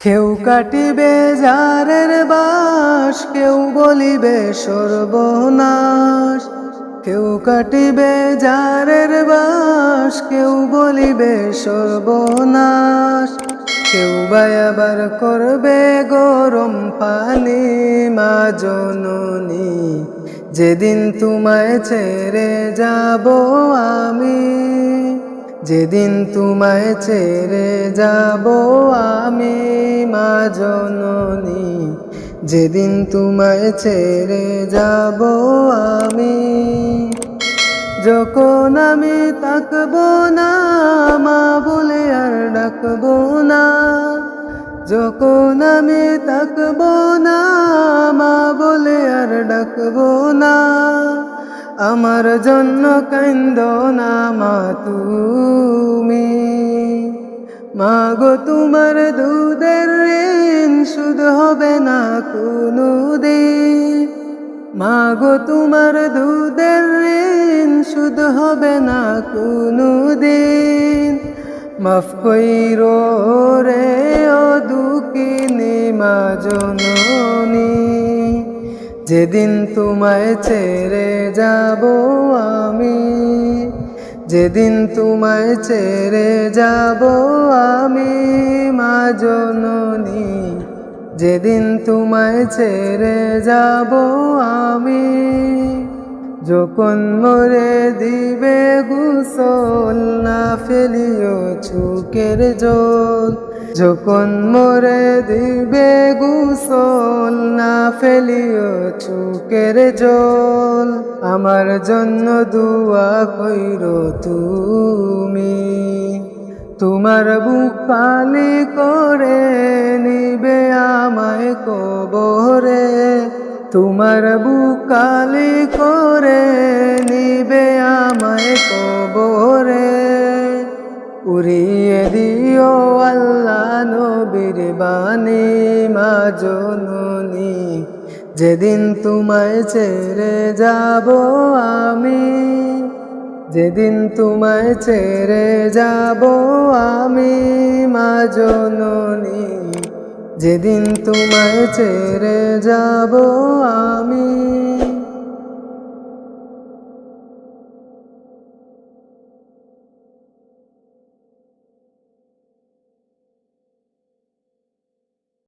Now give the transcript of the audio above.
কেউ কাটিবে যারের বাস, কেউ বলিবে সর্বনাশ। কেউ কাটিবে যারের বাস, কেউ বলিবে সর্বনাশ। কেউ বা আবার করবে গরম পানি। মা জননী, যেদিন তোমায় ছেড়ে যাব আমি, যেদিন তোমায় ছেড়ে যাব আমি। মা জননী, যেদিন তোমায় ছেড়ে যাব আমি। যখন আমি তাকবো না, মা বলে আর ডাকবো না। যখন আমি তাকবো না, মা বলে আর ডাকবো না। আমার জন্য কান্দো না মা তুমি। মা গো, তোমার দুধের ঋণ শোধ হবে না কোনোদিন। মা গো, তোমার দুধের ঋণ শোধ হবে না কোনোদিন। মাফ কইরো রে ও দুঃখিনী মা জননী, যেদিন তোমায় ছেড়ে যাব আমি, যেদিন তোমায় ছেড়ে যাব আমি। মা জননী, যেদিন তোমায় ছেড়ে যাব আমি। যখন মরে দিবে গোসল, না ফেলিও চোখের জল। যখন মরে দিবে গোসল, না ফেলিও চোখের জল। আমার জন্য দুয়া কইরো তুমি। তোমার বুক খালি করে নিবে আমায় কবরে। তোমার বুক খালি করে নিবে আমায় কবরে। উড়িয়ে দিও আল্লাহ নবীর বাণী মা জননী, যেদিন তোমায় ছেড়ে যাব আমি, যেদিন তোমায় ছেড়ে যাব আমি। মা জননী, যেদিন তোমায় ছেড়ে যাব আমি।